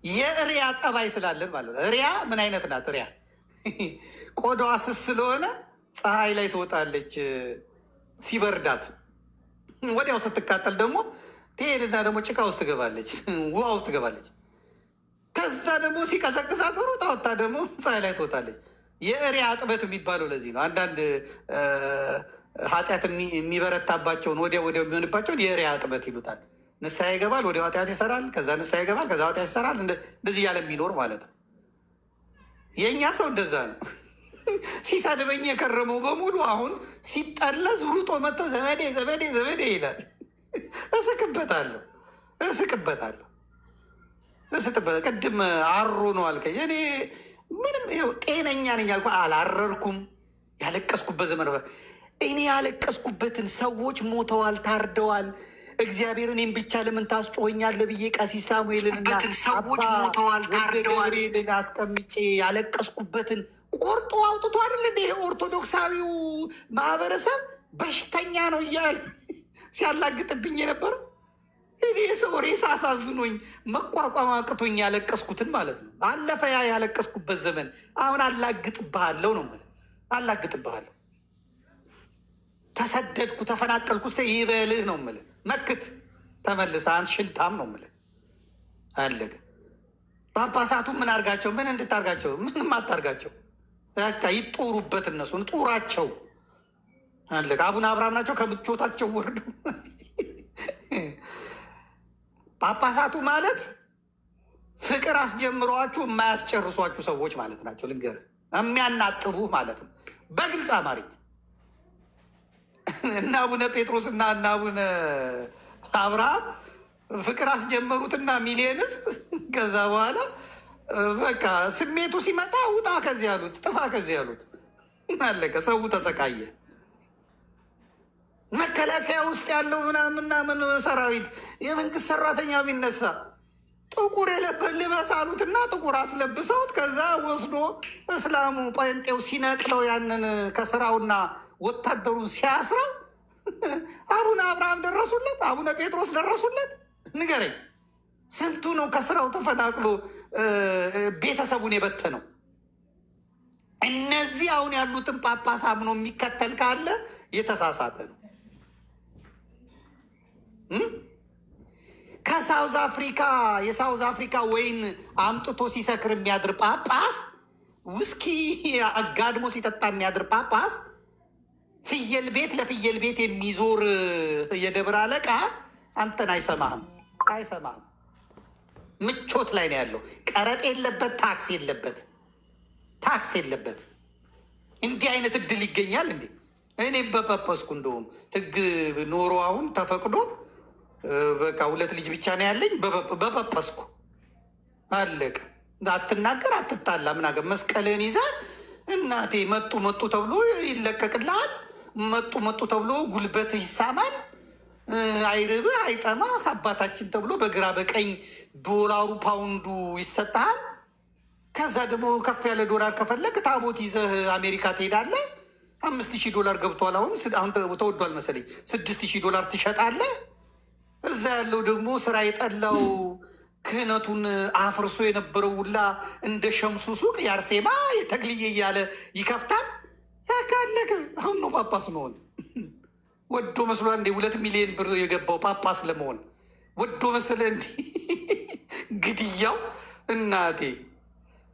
የእሪያ ጠባይ ስላለን ማለት ነው። እሪያ ምን አይነት ናት? እሪያ ቆዳዋ ስስ ስለሆነ ፀሐይ ላይ ትወጣለች ሲበርዳት፣ ወዲያው ስትቃጠል ደግሞ ትሄድና ደግሞ ጭቃ ውስጥ ትገባለች፣ ውሃ ውስጥ ትገባለች። ከዛ ደግሞ ሲቀዘቅዛት ሩጣ ወጣ ደግሞ ፀሐይ ላይ ትወጣለች። የእሪያ እጥበት የሚባለው ለዚህ ነው። አንዳንድ ኃጢአት የሚበረታባቸውን ወዲያ የሚሆንባቸውን የእሪያ እጥበት ይሉታል። ንስሐ ይገባል፣ ወዲያው ኃጢአት ይሰራል፣ ከዛ ንስሐ ይገባል፣ ከዛ ኃጢአት ይሰራል። እንደዚህ እያለ የሚኖር ማለት ነው። የእኛ ሰው እንደዛ ነው። ሲሰድበኝ የከረመው በሙሉ አሁን ሲጠለዝ ሩጦ መጥቶ ዘመዴ ዘመዴ ዘመዴ ይላል። እስቅበታለሁ። ቅድም አሮ ነው አልከኝ። እኔ ምንም ጤነኛ ነኝ አልኩ፣ አላረርኩም። ያለቀስኩበት ዘመን እኔ ያለቀስኩበትን ሰዎች ሞተዋል፣ ታርደዋል። እግዚአብሔር እኔም ብቻ ለምን ታስጮኸኛለህ ብዬ ቀሲስ ሳሙኤልንና ሰዎች ሞተዋል፣ ታርደዋል አስቀምጬ ያለቀስኩበትን ቆርጦ አውጥቶ አይደል እንደ ይሄ ኦርቶዶክሳዊው ማህበረሰብ በሽተኛ ነው እያለ ሲያላግጥብኝ የነበረው እኔ ሰው ሬሳ አሳዝኖኝ መቋቋም አቅቶኝ ያለቀስኩትን ማለት ነው። አለፈ ያ ያለቀስኩበት ዘመን። አሁን አላግጥብሃለሁ ነው የምልህ፣ አላግጥብሃለሁ። ተሰደድኩ ተፈናቀልኩ ስ ይበልህ ነው የምልህ። መክት ተመልሰ አንድ ሽንታም ነው የምልህ። አለቀ። ጳጳሳቱ ምን አርጋቸው? ምን እንድታርጋቸው? ምንም አታርጋቸው። በቃ ይጦሩበት፣ እነሱን ጡራቸው። አለቀ። አቡነ አብርሃም ናቸው ከምቾታቸው ወርዱ። ጳጳሳቱ ማለት ፍቅር አስጀምሯችሁ የማያስጨርሷችሁ ሰዎች ማለት ናቸው። ልንገርህ፣ የሚያናጥቡ ማለት ነው በግልጽ አማርኛ። እና አቡነ ጴጥሮስ እና አቡነ አብርሃም ፍቅር አስጀመሩትና ሚሊየን ህዝብ። ከዛ በኋላ በቃ ስሜቱ ሲመጣ ውጣ ከዚህ ያሉት፣ ጥፋ ከዚህ ያሉት። አለቀ። ሰው ተሰቃየ። መከላከያ ውስጥ ያለው ምናምን ሰራዊት የመንግስት ሰራተኛ ቢነሳ ጥቁር ልበስ አሉትና ጥቁር አስለብሰውት ከዛ ወስዶ እስላሙ ጴንጤው ሲነቅለው ያንን ከስራውና ወታደሩን ሲያስረው አቡነ አብርሃም ደረሱለት፣ አቡነ ጴጥሮስ ደረሱለት። ንገረኝ፣ ስንቱ ነው ከስራው ተፈናቅሎ ቤተሰቡን የበተነው? እነዚህ አሁን ያሉትን ጳጳስ አምኖ የሚከተል ካለ የተሳሳተ ነው። ከሳውዝ አፍሪካ የሳውዝ አፍሪካ ወይን አምጥቶ ሲሰክር የሚያድር ጳጳስ፣ ውስኪ አጋድሞ ሲጠጣ የሚያድር ጳጳስ፣ ፍየል ቤት ለፍየል ቤት የሚዞር የደብረ አለቃ አንተን አይሰማህም። ምቾት ላይ ነው ያለው። ቀረጥ የለበት፣ ታክስ የለበት። እንዲህ አይነት እድል ይገኛል እንዴ? እኔም በጳጳስኩ እንደውም ህግ ኖሮ አሁን ተፈቅዶ በቃ 2 ልጅ ብቻ ነው ያለኝ። በጳጳስኩ አለቀ። አትናገር፣ አትጣላ። ምናገር መስቀልህን ይዘህ እናቴ መጡ ተብሎ ይለቀቅልሃል። መጡ ተብሎ ጉልበትህ ይሳማል። አይርብህ አይጠማህ። አባታችን ተብሎ በግራ በቀኝ ዶላሩ ፓውንዱ ይሰጠሃል። ከዛ ደግሞ ከፍ ያለ ዶላር ከፈለግ ታቦት ይዘህ አሜሪካ ትሄዳለህ። $5000 ገብቷል። አሁን ተወዷል መሰለኝ። $6000 ትሸጣለህ። እዛ ያለው ደግሞ ስራ የጠላው ክህነቱን አፍርሶ የነበረው ውላ እንደ ሸምሱ ሱቅ የአርሴማ የተግልዬ እያለ ይከፍታል። ያካለከ አሁን ነው ጳጳስ መሆን ወዶ መስሏ እንዴ? 2 ሚሊዮን ብር የገባው ጳጳስ ለመሆን ወዶ መሰለ እንዲ? ግድያው እናቴ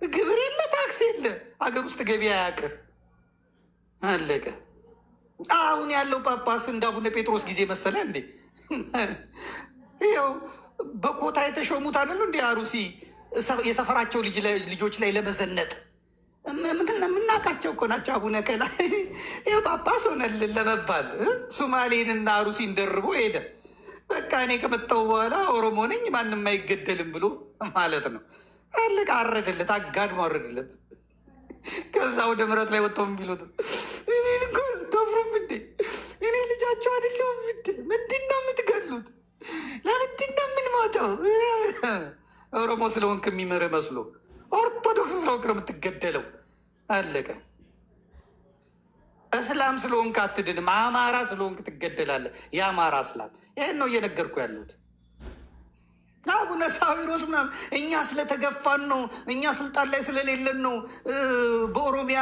ግብር የለ ታክስ የለ ሀገር ውስጥ ገበያ ያቅር አለቀ። አሁን ያለው ጳጳስ እንደ አቡነ ጴጥሮስ ጊዜ መሰለ እንዴ? ያው በኮታ የተሾሙት አይደሉ እንዲ? አሩሲ የሰፈራቸው ልጆች ላይ ለመዘነጥ የምናውቃቸው እኮ ናቸው። አቡነ ከላ ጳጳስ ሆነልን ለመባል ሱማሌንና አሩሲን ደርቦ ሄደ። በቃ እኔ ከመጣሁ በኋላ ኦሮሞ ነኝ ማንም አይገደልም ብሎ ማለት ነው። አለቃ አረደለት፣ አጋድሞ አረደለት። ከዛ ወደ ምረት ላይ ወጥተው የሚሉት እኔን እኮ ተፍሩም እንዴ? እኔ ልጃቸው አይደለሁም እንዴ? ምንድን ነው የምትገሉት? ለምንድን ነው የምንሞተው? ኦሮሞ ስለሆንክ የሚምር መስሎ ኦርቶዶክስ ስለሆንክ ነው የምትገደለው። አለቀ። እስላም ስለሆንክ አትድንም። አማራ ስለሆንክ ትገደላለህ። የአማራ እስላም። ይህን ነው እየነገርኩ ያለሁት። አቡነ ሳዊሮስ ምናምን እኛ ስለተገፋን ነው፣ እኛ ስልጣን ላይ ስለሌለን ነው በኦሮሚያ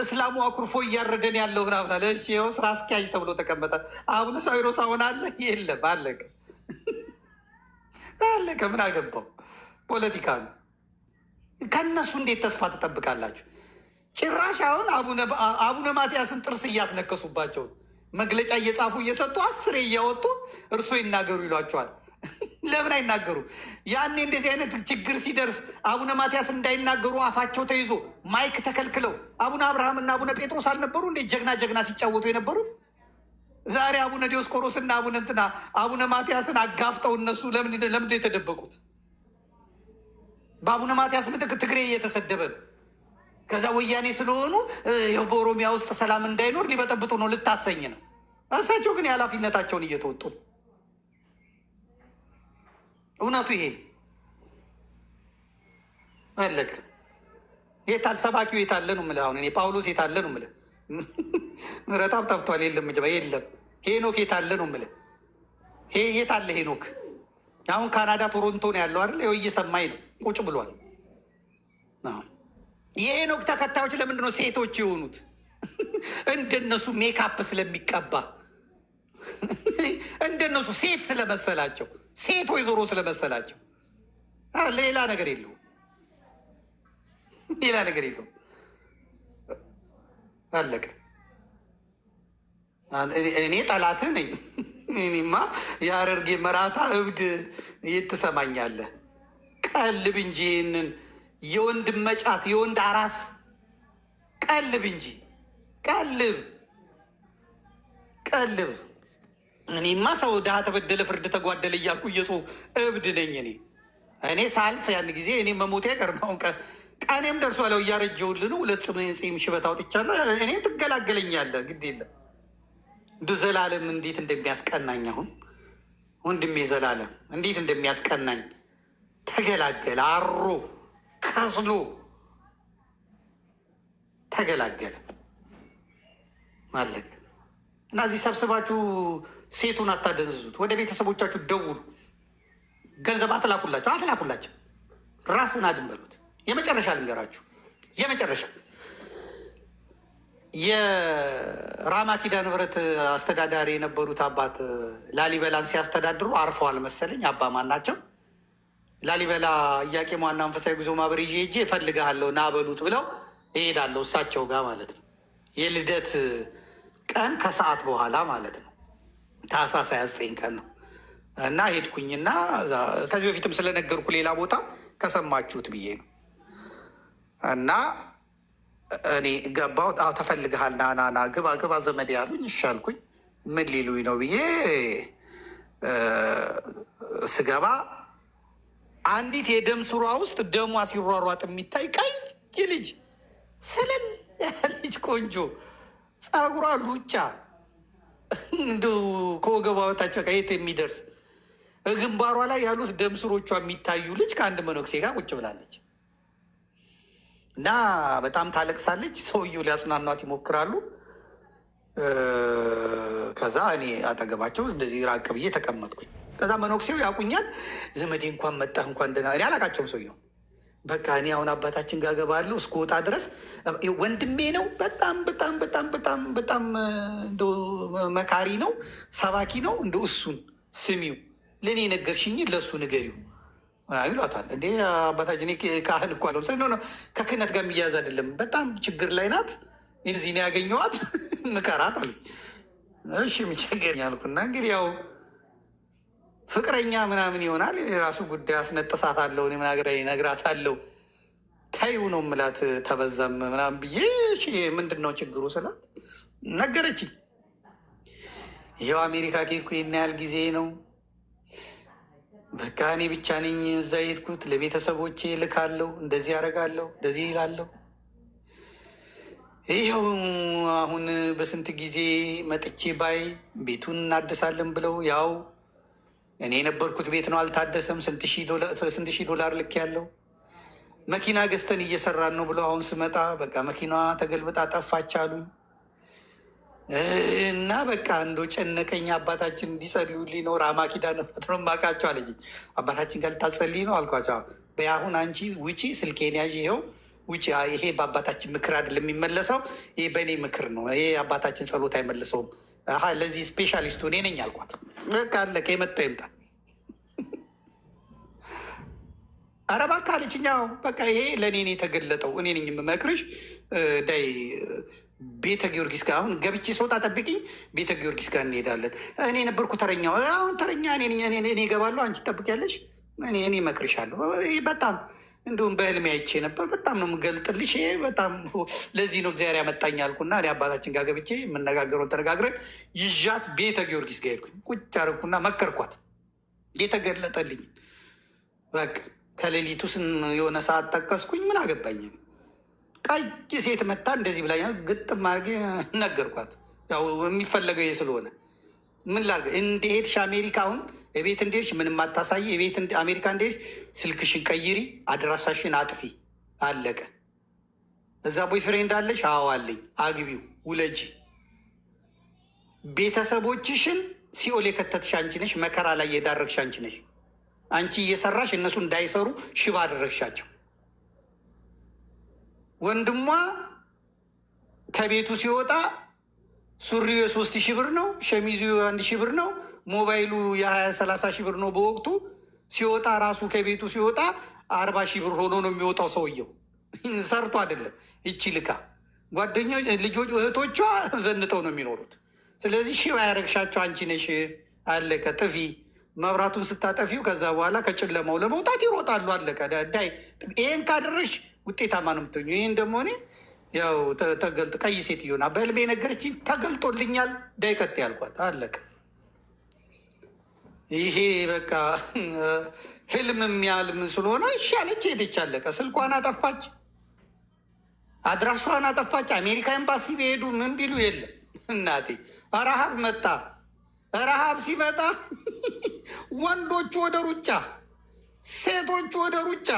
እስላሙ አኩርፎ እያረደን ያለው ምናምን አለ። እሺ ይኸው ስራ አስኪያጅ ተብሎ ተቀመጠ። አቡነ ሳዊሮስ አሁን አለ የለም? አለቀ አለቀ። ምን አገባው? ፖለቲካ ነው። ከእነሱ እንዴት ተስፋ ትጠብቃላችሁ? ጭራሽ አሁን አቡነ ማትያስን ጥርስ እያስነከሱባቸው መግለጫ እየጻፉ እየሰጡ 10 እያወጡ እርሶ ይናገሩ ይሏቸዋል። ለምን አይናገሩ? ያኔ እንደዚህ አይነት ችግር ሲደርስ አቡነ ማትያስ እንዳይናገሩ አፋቸው ተይዞ ማይክ ተከልክለው አቡነ አብርሃም እና አቡነ ጴጥሮስ አልነበሩ እንዴ ጀግና ጀግና ሲጫወቱ የነበሩት? ዛሬ አቡነ ዲዮስቆሮስ እና አቡነ ማትያስን አጋፍጠው እነሱ ለምንድን የተደበቁት? በአቡነ ማትያስ ምትክ ትግሬ እየተሰደበ ነው። ከዛ ወያኔ ስለሆኑ ይኸው በኦሮሚያ ውስጥ ሰላም እንዳይኖር ሊበጠብጡ ነው ልታሰኝ ነው። እሳቸው ግን የኃላፊነታቸውን እየተወጡ ነው። እውነቱ ይሄ አለቀ። የታል ሰባኪው? የታለ ነው የምልህ። አሁን እኔ ጳውሎስ የታለ ነው የምልህ። ምረታብ ጠፍቷል። የለም የለም። ሄኖክ የታለ ነው የምልህ። የታለ ሄኖክ? አሁን ካናዳ ቶሮንቶ ነው ያለው አይደል? ይኸው እየሰማኝ ነው፣ ቁጭ ብሏል። የሄኖክ ተከታዮች ለምንድን ነው ሴቶች የሆኑት? እንደነሱ ሜካፕ ስለሚቀባ እንደነሱ ሴት ስለመሰላቸው ሴት ወይዘሮ ስለመሰላቸው ሌላ ነገር የለውም። ሌላ ነገር የለውም። አለቀ። እኔ ጠላትህ ነኝ። እኔማ የሀረርጌ መራታ እብድ የት ትሰማኛለህ? ቀልብ እንጂ ይህንን የወንድ መጫት የወንድ አራስ ቀልብ እንጂ ቀልብ። እኔማ ሰው ድሃ ተበደለ ፍርድ ተጓደለ እያልኩ እየጾሁ እብድ ነኝ እኔ ሳልፍ ያን ጊዜ እኔ መሞቴ ቀርማውን ቀኔም ደርሷል። እያረጀሁልህ ነው። 2 ፂም ሽበት አውጥቻለሁ። እኔን ትገላገለኛለህ። ግድ የለም። እንዱ ዘላለም እንዴት እንደሚያስቀናኝ አሁን ወንድሜ ዘላለም እንዴት እንደሚያስቀናኝ ተገላገለ። አሮ ከስሎ ተገላገለ። አለቀ። እና እዚህ ሰብስባችሁ ሴቱን አታደንዝዙት። ወደ ቤተሰቦቻችሁ ደውሉ። ገንዘብ አትላኩላቸው። ራስን አድን በሉት። የመጨረሻ ልንገራችሁ፣ የመጨረሻ የራማ ኪዳነ ምሕረት አስተዳዳሪ የነበሩት አባት ላሊበላን ሲያስተዳድሩ አርፈዋል መሰለኝ። አባማን ናቸው። ላሊበላ ኢያቄም ዋና መንፈሳዊ ጉዞ ማህበር ይዤ ሄጄ እፈልግሃለሁ ና በሉት ብለው እሄዳለሁ እሳቸው ጋር ማለት ነው። የልደት ቀን ከሰዓት በኋላ ማለት ነው። ታኅሳስ 29 ቀን ነው እና ሄድኩኝና ከዚህ በፊትም ስለነገርኩ ሌላ ቦታ ከሰማችሁት ብዬ ነው። እና እኔ ገባሁ። ተፈልግሃል ና ግባ ዘመድ ያሉኝ። እሺ አልኩኝ። ምን ሊሉኝ ነው ብዬ ስገባ አንዲት የደም ስሯ ውስጥ ደሟ ሲሯሯጥ የሚታይ ቀይ ልጅ ስልል ልጅ ቆንጆ ፀጉሯ ሉጫ እንዲ ከወገቧ በታች የት የሚደርስ ግንባሯ ላይ ያሉት ደም ስሮቿ የሚታዩ ልጅ ከአንድ መነኩሴ ጋር ቁጭ ብላለች እና በጣም ታለቅሳለች። ሰውየው ሊያጽናኗት ይሞክራሉ። ከዛ እኔ አጠገባቸው እንደዚህ ራቅ ብዬ ተቀመጥኩኝ። ከዛ መነኩሴው ያቁኛል። ዘመዴ እንኳን መጣህ እንኳን ደህና። እኔ አላቃቸውም ሰውየው። በቃ እኔ አሁን አባታችን ጋር ገባለሁ እስከወጣ ድረስ ወንድሜ ነው። በጣም እንደ መካሪ ነው፣ ሰባኪ ነው። እንደ እሱን ስሚው፣ ለእኔ ነገርሽኝ ለእሱ ንገሪው ይሏታል። እንዴ አባታችን ካህን እኮ አለው ስለ ከክህነት ጋር የሚያዝ አይደለም። በጣም ችግር ላይ ናት። እዚህ ነው ያገኘኋት፣ ምከራት አሉ። እሺ ምቸገር ያልኩና እንግዲህ ያው ፍቅረኛ ምናምን ይሆናል የራሱ ጉዳይ። አስነጥሳታለሁ፣ እነግራታለሁ። ታዩ ነው ምላት ተበዛም ምናምን ብዬ ምንድን ነው ችግሩ ስላት ነገረችኝ። ይኸው አሜሪካ ከሄድኩ ይህን ያህል ጊዜ ነው። በቃ እኔ ብቻ ነኝ እዛ ሄድኩት። ለቤተሰቦቼ ልካለሁ፣ እንደዚህ ያደርጋለሁ፣ እንደዚህ ይላለሁ። ይኸው አሁን በስንት ጊዜ መጥቼ ባይ ቤቱን እናድሳለን ብለው ያው እኔ የነበርኩት ቤት ነው አልታደሰም። ስንት ሺህ ዶላር ልክ ያለው መኪና ገዝተን እየሰራን ነው ብለው አሁን ስመጣ በቃ መኪናዋ ተገልብጣ ጠፋች አሉኝ። እና በቃ እንዶ ጨነቀኝ። አባታችን እንዲጸልዩልኝ ነው። ራማ ኪዳነ ምሕረት ነው የማውቃቸው አለኝ። አባታችን ጋር ልታጸልይ ነው አልኳቸው። በአሁን አንቺ ውጪ፣ ስልኬን ያዥ፣ ይኸው ውጪ። ይሄ በአባታችን ምክር አይደለም የሚመለሰው፣ ይሄ በእኔ ምክር ነው። ይሄ አባታችን ጸሎት አይመልሰውም። ለዚህ ስፔሻሊስቱ እኔ ነኝ አልኳት። በቃ አለቀ። የመጣው ይምጣ። ኧረ እባክህ አለችኛው። በቃ ይሄ ለእኔ ነው የተገለጠው። እኔ ነኝ የምመክርሽ። ዳይ ቤተ ጊዮርጊስ ጋር አሁን ገብቼ ስወጣ ጠብቂኝ። ቤተ ጊዮርጊስ ጋር እንሄዳለን። እኔ ነበርኩ ተረኛው። አሁን ተረኛ እኔ እገባለሁ፣ አንቺ ትጠብቂያለሽ። እኔ እመክርሻለሁ። በጣም እንዲሁም በህልሜ አይቼ ነበር። በጣም ነው የምገልጥልሽ። በጣም ለዚህ ነው እግዚአብሔር ያመጣኝ አልኩና እኔ አባታችን ጋር ገብቼ የምነጋገረውን ተነጋግረን ይዣት ቤተ ጊዮርጊስ ጋር ሄድኩኝ። ቁጭ አደረኩና መከርኳት። የተገለጠልኝ በቃ ከሌሊቱ የሆነ ሰዓት ጠቀስኩኝ። ምን አገባኝ? ቀይ ሴት መታ እንደዚህ ብላ ግጥም አድርጌ ነገርኳት። ያው የሚፈለገው ይሄ ስለሆነ ምን ላድርግ? እንደሄድሽ አሜሪካ አሁን የቤት እንደሄድሽ ምንም አታሳይ። የቤት አሜሪካ እንደሄድሽ ስልክሽን ቀይሪ፣ አድራሻሽን አጥፊ፣ አለቀ። እዛ ቦይ ፍሬንድ አለሽ? አዎ አለኝ። አግቢው፣ ውለጂ። ቤተሰቦችሽን ሲኦል የከተትሽ አንቺ ነሽ። መከራ ላይ የዳረግሽ አንቺ ነሽ። አንቺ እየሰራሽ እነሱ እንዳይሰሩ ሽባ አደረግሻቸው። ወንድሟ ከቤቱ ሲወጣ ሱሪው የ3,000 ብር ነው፣ ሸሚዙ 1,000 ብር ነው፣ ሞባይሉ የ20-30 ብር ነው። በወቅቱ ሲወጣ ራሱ ከቤቱ ሲወጣ 40,000 ብር ሆኖ ነው የሚወጣው ሰውየው። ሰርቶ አይደለም። ይቺ ልካ ጓደኞች፣ ልጆች፣ እህቶቿ ዘንጠው ነው የሚኖሩት። ስለዚህ ሽባ ያደረግሻቸው አንቺ ነሽ። አለቀ። ጥፊ። መብራቱን ስታጠፊው ከዛ በኋላ ከጨለማው ለመውጣት ይሮጣሉ። አለቀ። ዳይ ይሄን ካደረሽ ውጤታማ ነው የምትሆኙ። ይህን ደግሞ እኔ ያው ተገልጦ ቀይ ሴትዮ ናት በህልሜ ነገረችኝ። ተገልጦልኛል። ዳይ ቀጥ ያልኳት። አለቀ። ይሄ በቃ ህልም የሚያልም ስለሆነ እሺ አለች፣ ሄደች። አለቀ። ስልኳን አጠፋች፣ አድራሿን አጠፋች። አሜሪካ ኤምባሲ ቢሄዱ ምን ቢሉ የለም። እናቴ ረሃብ መጣ። ረሃብ ሲመጣ ወንዶቹ ወደ ሩጫ፣ ሴቶቹ ወደ ሩጫ፣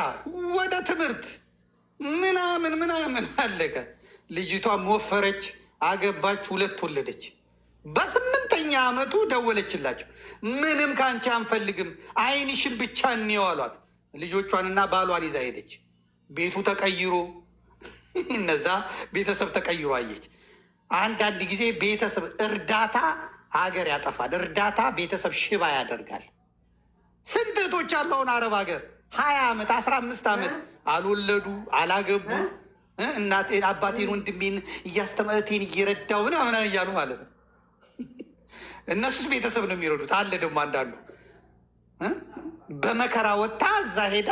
ወደ ትምህርት ምናምን ምናምን። አለቀ። ልጅቷም ወፈረች፣ አገባች፣ 2 ወለደች። በ8ኛ ዓመቱ ደወለችላቸው። ምንም ከአንቺ አንፈልግም፣ አይንሽን ብቻ እንየው አሏት። ልጆቿንና ባሏን ይዛ ሄደች። ቤቱ ተቀይሮ እነዛ ቤተሰብ ተቀይሮ አየች። አንዳንድ ጊዜ ቤተሰብ እርዳታ ሀገር ያጠፋል። እርዳታ ቤተሰብ ሽባ ያደርጋል። ስንት እህቶች አሉ አሁን አረብ ሀገር 20 ዓመት 15 ዓመት አልወለዱ፣ አላገቡ። እናቴን አባቴን ወንድሜን እያስተማቴን እየረዳው ምናምን እያሉ ማለት ነው። እነሱስ ቤተሰብ ነው የሚረዱት። አለ ደግሞ አንዳንዱ በመከራ ወጥታ እዛ ሄዳ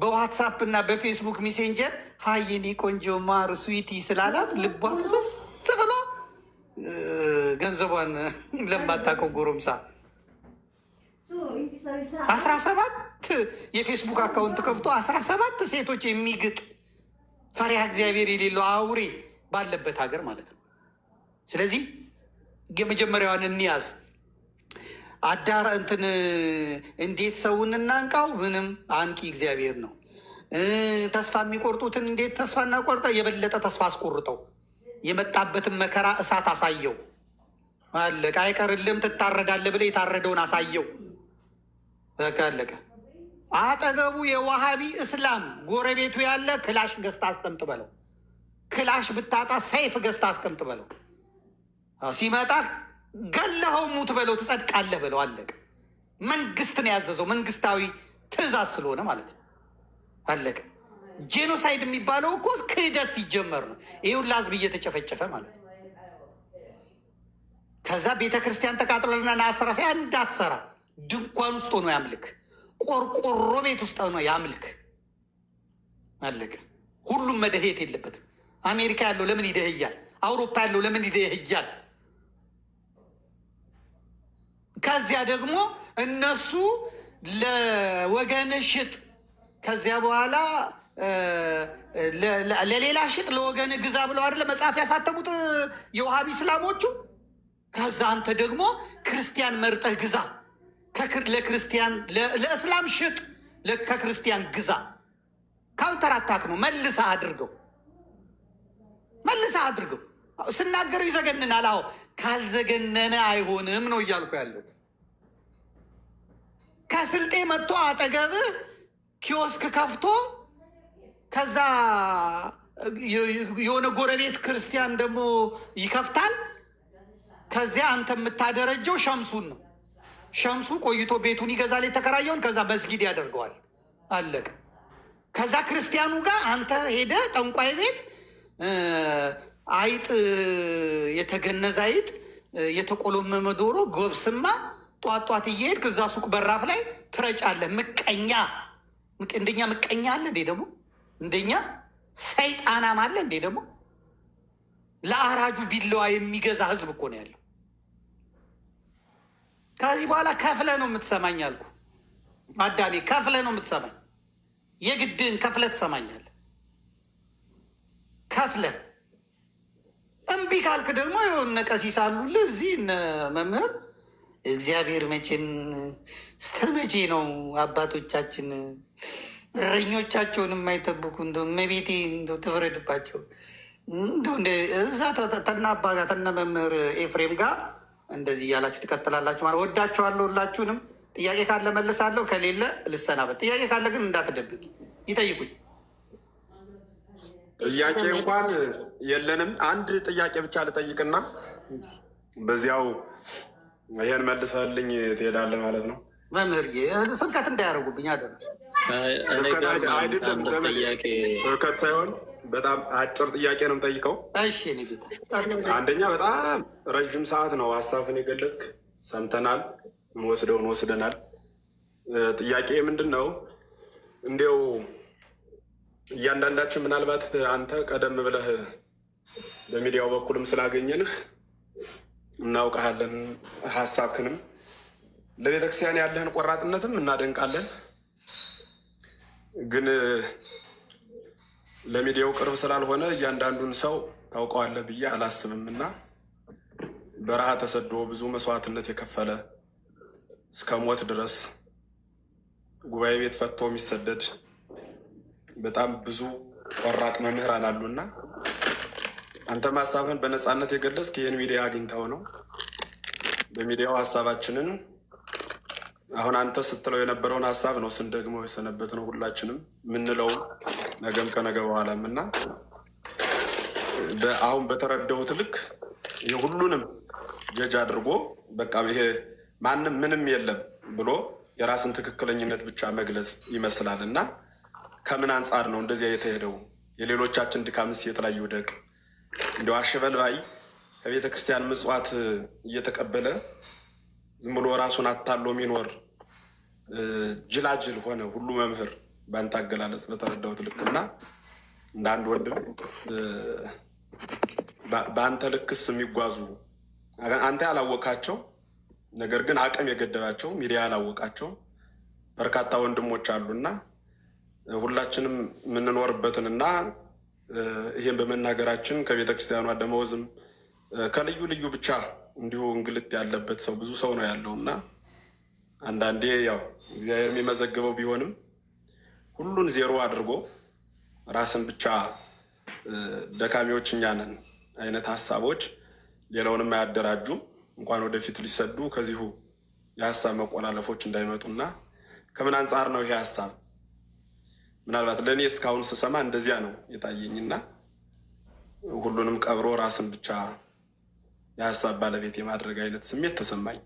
በዋትሳፕ እና በፌስቡክ ሜሴንጀር ሀይኔ ቆንጆ ማር ስዊቲ ስላላት ልቧ ፍስስ ብሎ ገንዘቧን ለማታውቀው ጎረምሳ 17 የፌስቡክ አካውንት ከፍቶ 17 ሴቶች የሚግጥ ፈሪሃ እግዚአብሔር የሌለው አውሬ ባለበት ሀገር ማለት ነው። ስለዚህ የመጀመሪያዋን እንያዝ። አዳራ እንትን እንዴት ሰውን እናንቃው? ምንም አንቂ እግዚአብሔር ነው። ተስፋ የሚቆርጡትን እንዴት ተስፋ እናቆርጠው? የበለጠ ተስፋ አስቆርጠው። የመጣበትን መከራ እሳት አሳየው። አለቀ። አይቀርልም ትታረዳለህ ብለህ የታረደውን አሳየው። በቃ አለቀ። አጠገቡ የዋሃቢ እስላም ጎረቤቱ ያለ ክላሽ ገዝታ አስቀምጥ በለው። ክላሽ ብታጣ ሰይፍ ገዝታ አስቀምጥ በለው። ሲመጣ ገለኸው ሙት በለው፣ ትጸድቃለህ በለው። አለቀ። መንግስት ነው ያዘዘው፣ መንግስታዊ ትእዛዝ ስለሆነ ማለት ነው። አለቀ። ጄኖሳይድ የሚባለው እኮ ክህደት ሲጀመር ነው። ይህ ሁላ ህዝብ እየተጨፈጨፈ ማለት ነው። ከዛ ቤተ ክርስቲያን ተቃጥሎና ናስራ ሳይ እንዳትሰራ ድንኳን ውስጥ ሆኖ ያምልክ፣ ቆርቆሮ ቤት ውስጥ ሆኖ ያምልክ። አለቀ። ሁሉም መደሄት የለበትም። አሜሪካ ያለው ለምን ይደህያል? አውሮፓ ያለው ለምን ይደህያል? ከዚያ ደግሞ እነሱ ለወገን ሽጥ፣ ከዚያ በኋላ ለሌላ ሽጥ ለወገን ግዛ ብለው አይደለ መጽሐፍ ያሳተሙት የውሃቢ እስላሞቹ። ከዛ አንተ ደግሞ ክርስቲያን መርጠህ ግዛ፣ ለክርስቲያን ለእስላም ሽጥ፣ ከክርስቲያን ግዛ። ካውንተር አታክ ነው። መልሰህ አድርገው። ስናገረው ይዘገንናል። አዎ ካልዘገነነ አይሆንም ነው እያልኩ ያሉት። ከስልጤ መጥቶ አጠገብህ ኪዮስክ ከፍቶ ከዛ የሆነ ጎረቤት ክርስቲያን ደግሞ ይከፍታል። ከዚያ አንተ የምታደረጀው ሸምሱን ነው። ሸምሱ ቆይቶ ቤቱን ይገዛል የተከራየውን፣ ከዛ መስጊድ ያደርገዋል። አለቀ። ከዛ ክርስቲያኑ ጋር አንተ ሄደ ጠንቋይ ቤት አይጥ፣ የተገነዘ አይጥ፣ የተቆሎመመ ዶሮ፣ ጎብስማ ጧት ጧት እየሄድክ እዛ ሱቅ በራፍ ላይ ትረጫለህ። ምቀኛ እንደኛ ምቀኛ አለ እንዴ? ደግሞ እንደኛ ሰይጣናም አለ እንዴ? ደግሞ ለአራጁ ቢለዋ የሚገዛ ህዝብ እኮ ነው ያለው። ከዚህ በኋላ ከፍለ ነው የምትሰማኝ አልኩ። አዳሜ ከፍለ ነው የምትሰማኝ። የግድን ከፍለ ትሰማኛለህ። ከፍለ እምቢ ካልክ ደግሞ የሆነ ቀሲስ አሉልህ እዚህ እነ መምህር እግዚአብሔር መቼም እስከ መቼ ነው አባቶቻችን እረኞቻቸውን የማይጠብቁ? እንደ መቤቴ እንደ ትፍረድባቸው። እንደ እዛ ተና አባ ጋር ተነ መምህር ኤፍሬም ጋር እንደዚህ እያላችሁ ትቀጥላላችሁ ማለት ወዳችኋለሁ። ሁላችሁንም ጥያቄ ካለ መልሳለሁ፣ ከሌለ ልሰናበት። ጥያቄ ካለ ግን እንዳትደብቅ፣ ይጠይቁኝ። ጥያቄ እንኳን የለንም። አንድ ጥያቄ ብቻ ልጠይቅና በዚያው ይሄን መልሰልኝ ትሄዳለህ ማለት ነው። መምህር ስብከት እንዳያደርጉብኝ አደረ። አይደለም ስብከት ሳይሆን በጣም አጭር ጥያቄ ነው የምጠይቀው። አንደኛ በጣም ረዥም ሰዓት ነው ሀሳብን የገለጽክ፣ ሰምተናል፣ ወስደውን ወስደናል። ጥያቄ ምንድን ነው? እንዲያው እያንዳንዳችን ምናልባት አንተ ቀደም ብለህ በሚዲያው በኩልም ስላገኘንህ እናውቃለን፣ ሀሳብክንም ለቤተክርስቲያን ያለህን ቆራጥነትም እናደንቃለን። ግን ለሚዲያው ቅርብ ስላልሆነ እያንዳንዱን ሰው ታውቀዋለህ ብዬ አላስብም እና በረሃ ተሰዶ ብዙ መስዋዕትነት የከፈለ እስከ ሞት ድረስ ጉባኤ ቤት ፈቶ የሚሰደድ በጣም ብዙ ቆራጥ መምህራን አሉና አንተም ሀሳብህን በነፃነት የገለጽክ ይህን ሚዲያ አግኝተው ነው። በሚዲያው ሀሳባችንን አሁን አንተ ስትለው የነበረውን ሀሳብ ነው ስንደግሞ የሰነበት ነው ሁላችንም የምንለውም ነገም ከነገ በኋላም እና አሁን በተረዳሁት ልክ ሁሉንም ጀጅ አድርጎ በቃ ይሄ ማንም ምንም የለም ብሎ የራስን ትክክለኝነት ብቻ መግለጽ ይመስላል እና ከምን አንጻር ነው እንደዚያ የተሄደው? የሌሎቻችን ድካምስ የት ላይ ይውደቅ? እንዲያው አሸበልባይ ከቤተ ክርስቲያን ምጽዋት እየተቀበለ ዝም ብሎ ራሱን አታሎ የሚኖር ጅላጅል ሆነ ሁሉ መምህር በአንተ አገላለጽ በተረዳሁት ልክና እንደ አንድ ወንድም በአንተ ልክስ የሚጓዙ አንተ ያላወቃቸው ነገር ግን አቅም የገደባቸው ሚዲያ ያላወቃቸው በርካታ ወንድሞች አሉና ሁላችንም የምንኖርበትንና ይህን በመናገራችን ከቤተ ክርስቲያኗ ደመወዝም ከልዩ ልዩ ብቻ እንዲሁ እንግልት ያለበት ሰው ብዙ ሰው ነው ያለው እና አንዳንዴ ያው እግዚአብሔር የሚመዘግበው ቢሆንም ሁሉን ዜሮ አድርጎ ራስን ብቻ ደካሚዎች እኛ ነን አይነት ሀሳቦች ሌላውንም አያደራጁም። እንኳን ወደፊት ሊሰዱ ከዚሁ የሀሳብ መቆላለፎች እንዳይመጡና ከምን አንጻር ነው ይሄ ሀሳብ ምናልባት ለእኔ እስካሁን ስሰማ እንደዚያ ነው የታየኝና ሁሉንም ቀብሮ ራስን ብቻ የሀሳብ ባለቤት የማድረግ አይነት ስሜት ተሰማኝ።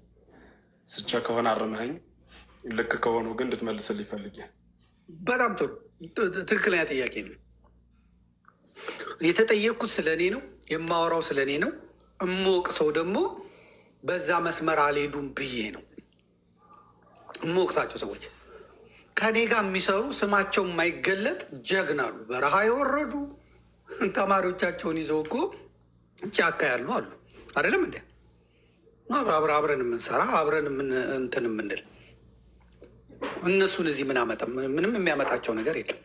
ስቸ ከሆነ አርመኸኝ፣ ልክ ከሆኑ ግን እንድትመልስልኝ ይፈልግ። በጣም ጥሩ ትክክለኛ ጥያቄ ነው። የተጠየቅኩት ስለ እኔ ነው፣ የማወራው ስለ እኔ ነው። እሞቅ ሰው ደግሞ በዛ መስመር አልሄዱም ብዬ ነው እሞቅሳቸው ሰዎች ከኔ ጋር የሚሰሩ ስማቸው የማይገለጥ ጀግናሉ። በረሃ የወረዱ ተማሪዎቻቸውን ይዘው እኮ ጫካ ያሉ አሉ። አይደለም እንዲ አብረን የምንሰራ አብረን እንትን የምንል እነሱን እዚህ ምን አመጣ? ምንም የሚያመጣቸው ነገር የለም።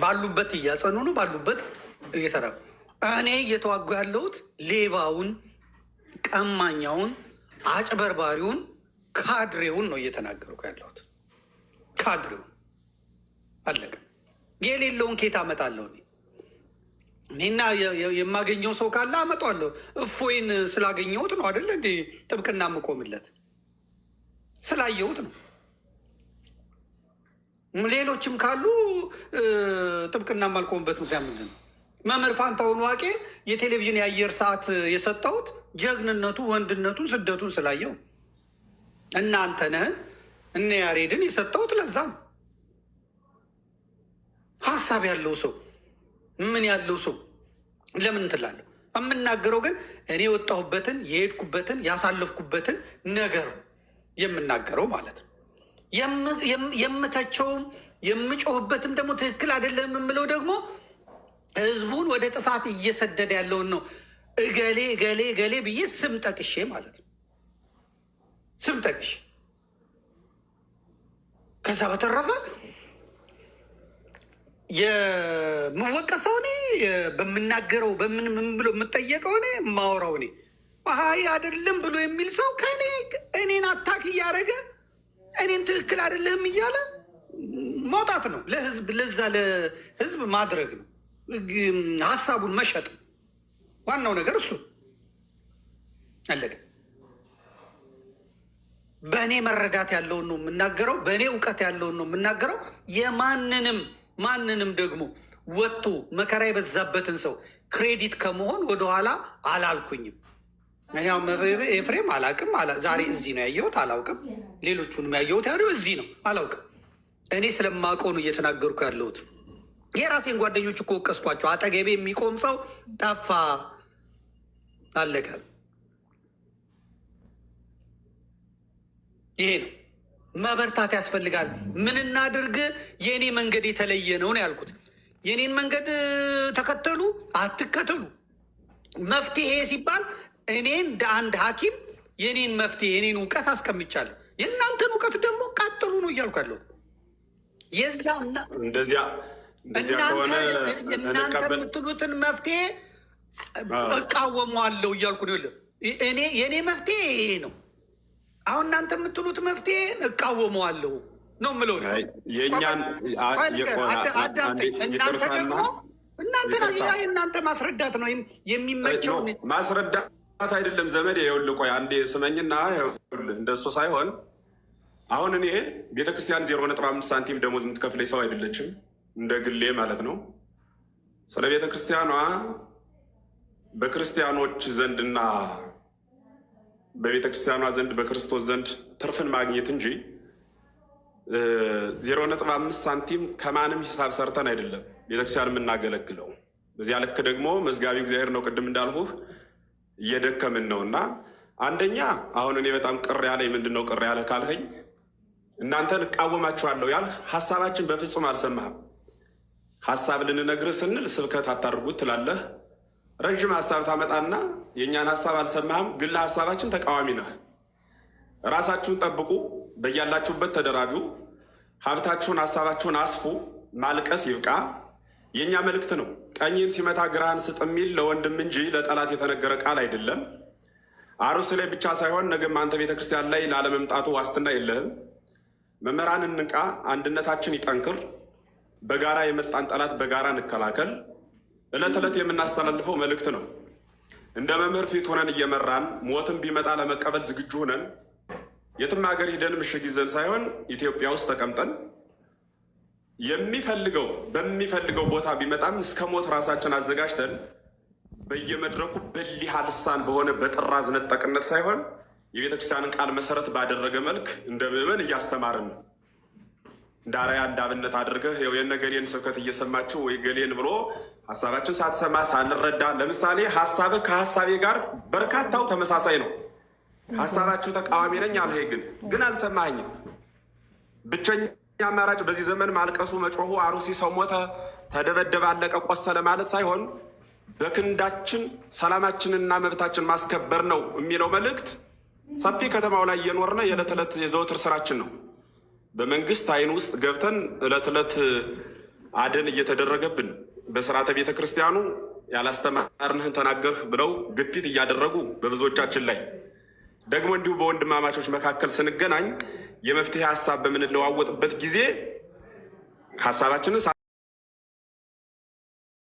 ባሉበት እያጸኑ ነው፣ ባሉበት እየተራ እኔ እየተዋጉ ያለሁት ሌባውን፣ ቀማኛውን፣ አጭበርባሪውን፣ ካድሬውን ነው እየተናገርኩ ያለሁት። ካድሬውን አለቀ። የሌለውን ኬት አመጣለሁ? እኔና የማገኘው ሰው ካለ አመጣዋለሁ። እፎይን ስላገኘሁት ነው አይደለ እንዴ ጥብቅና የምቆምለት? ስላየሁት ነው። ሌሎችም ካሉ ጥብቅና የማልቆምበት ምክንያት ምንድን ነው? መምህር ፋንታሁን ዋቄ የቴሌቪዥን የአየር ሰዓት የሰጠሁት ጀግንነቱ፣ ወንድነቱን፣ ስደቱን ስላየው እናንተነህን እነ ያሬድን የሰጠሁት ለዛ ነው። ሀሳብ ያለው ሰው ምን ያለው ሰው ለምን ትላለሁ? የምናገረው ግን እኔ የወጣሁበትን የሄድኩበትን ያሳለፍኩበትን ነገር የምናገረው ማለት ነው። የምተቸውም የምጮህበትም ደግሞ ትክክል አይደለም የምለው ደግሞ ህዝቡን ወደ ጥፋት እየሰደደ ያለውን ነው። እገሌ እገሌ እገሌ ብዬ ስም ጠቅሼ ማለት ነው። ስም ጠቅሼ ከዛ በተረፈ የምወቀሰው እኔ በምናገረው በምን ብሎ የምጠየቀው እኔ የማወራው እኔ አይ አይደለም ብሎ የሚል ሰው ከእኔ እኔን አታክ እያደረገ እኔን ትክክል አይደለህም እያለ መውጣት ነው። ለህዝብ ለዛ ለህዝብ ማድረግ ነው። ሀሳቡን መሸጥ ዋናው ነገር እሱ አለቀ። በእኔ መረዳት ያለውን ነው የምናገረው። በእኔ እውቀት ያለውን ነው የምናገረው። ማንንም ደግሞ ወጥቶ መከራ የበዛበትን ሰው ክሬዲት ከመሆን ወደኋላ አላልኩኝም። ኤፍሬም አላውቅም። ዛሬ እዚህ ነው ያየሁት፣ አላውቅም። ሌሎቹንም ያየሁት ያለው እዚህ ነው፣ አላውቅም። እኔ ስለማውቀው ነው እየተናገርኩ ያለሁት። የራሴን ጓደኞች እኮ ወቀስኳቸው። አጠገቤ የሚቆም ሰው ጠፋ፣ አለቀ። ይሄ ነው መበርታት ያስፈልጋል። ምን እናድርግ? የእኔ መንገድ የተለየ ነው ነው ያልኩት። የእኔን መንገድ ተከተሉ አትከተሉ፣ መፍትሄ ሲባል እኔ እንደ አንድ ሐኪም የኔን መፍትሄ የኔን እውቀት አስቀምጫለሁ። የእናንተን እውቀት ደግሞ ቀጥሉ ነው እያልኩ ያለሁት። እናንተ የምትሉትን መፍትሄ እቃወመዋለሁ እያልኩ ነው። የእኔ መፍትሄ ይሄ ነው። አሁን እናንተ የምትሉት መፍትሄ እቃወመዋለሁ ነው የምለው። እናንተ ማስረዳት ነው የሚመቸው። ማስረዳት አይደለም ዘመድ። ይኸውልህ ቆይ አንዴ ስመኝና እንደሱ ሳይሆን አሁን እኔ ቤተክርስቲያን 0.5 ሳንቲም ደሞዝ የምትከፍለኝ ሰው አይደለችም፣ እንደ ግሌ ማለት ነው። ስለ ቤተክርስቲያኗ በክርስቲያኖች ዘንድና በቤተክርስቲያኗ ዘንድ በክርስቶስ ዘንድ ትርፍን ማግኘት እንጂ 0.5 ሳንቲም ከማንም ሂሳብ ሰርተን አይደለም ቤተክርስቲያን የምናገለግለው። በዚያ ልክ ደግሞ መዝጋቢ እግዚአብሔር ነው። ቅድም እንዳልሁህ እየደከምን ነው። እና አንደኛ አሁን እኔ በጣም ቅር ያለኝ ምንድን ነው ቅር ያለህ ካልኸኝ፣ እናንተን እቃወማችኋለሁ ያልህ ሀሳባችን በፍጹም አልሰማህም። ሀሳብ ልንነግርህ ስንል ስብከት አታድርጉት ትላለህ። ረዥም ሀሳብ ታመጣና የእኛን ሀሳብ አልሰማህም፣ ግን ለሀሳባችን ተቃዋሚ ነህ። ራሳችሁን ጠብቁ፣ በያላችሁበት ተደራጁ፣ ሀብታችሁን ሀሳባችሁን አስፉ፣ ማልቀስ ይብቃ የእኛ መልእክት ነው። ቀኝን ሲመታ ግራህን ስጥ የሚል ለወንድም እንጂ ለጠላት የተነገረ ቃል አይደለም። አሩስ ላይ ብቻ ሳይሆን ነገም አንተ ቤተክርስቲያን ላይ ላለመምጣቱ ዋስትና የለህም። መምህራን እንቃ፣ አንድነታችን ይጠንክር፣ በጋራ የመጣን ጠላት በጋራ እንከላከል። ዕለት ዕለት የምናስተላልፈው መልእክት ነው። እንደ መምህር ፊት ሆነን እየመራን ሞትም ቢመጣ ለመቀበል ዝግጁ ሆነን የትም ሀገር ሂደን ምሽግ ይዘን ሳይሆን ኢትዮጵያ ውስጥ ተቀምጠን በሚፈልገው ቦታ ቢመጣም እስከ ሞት ራሳችን አዘጋጅተን በየመድረኩ በሊሃ ልሳን በሆነ በጥራዝ ነጠቅነት ሳይሆን የቤተክርስቲያንን ቃል መሰረት ባደረገ መልክ እንደ ምዕመን እያስተማርን ነው። እንደ አርአያ እንደ አብነት አድርገህ የነገሌን ስብከት እየሰማችሁ ወይ ገሌን ብሎ ሀሳባችን ሳትሰማ ሳንረዳ፣ ለምሳሌ ሀሳብህ ከሀሳቤ ጋር በርካታው ተመሳሳይ ነው። ሀሳባችሁ ተቃዋሚ ነኝ አልኸኝ፣ ግን አልሰማኝም። ብቸኛ አማራጭ በዚህ ዘመን ማልቀሱ፣ መጮሁ፣ አሩሲ ሰው ሞተ፣ ተደበደበ፣ አለቀ፣ ቆሰለ ማለት ሳይሆን በክንዳችን ሰላማችንና መብታችን ማስከበር ነው የሚለው መልእክት ሰፊ ከተማው ላይ እየኖርነ የዕለት ዕለት የዘወትር ስራችን ነው። በመንግስት አይን ውስጥ ገብተን ዕለት ዕለት አደን እየተደረገብን በስርዓተ ቤተ ክርስቲያኑ ያላስተማርንህን ተናገርህ ብለው ግፊት እያደረጉ በብዙዎቻችን ላይ ደግሞ እንዲሁ በወንድማማቾች መካከል ስንገናኝ የመፍትሄ ሀሳብ በምንለዋወጥበት ጊዜ ሀሳባችንን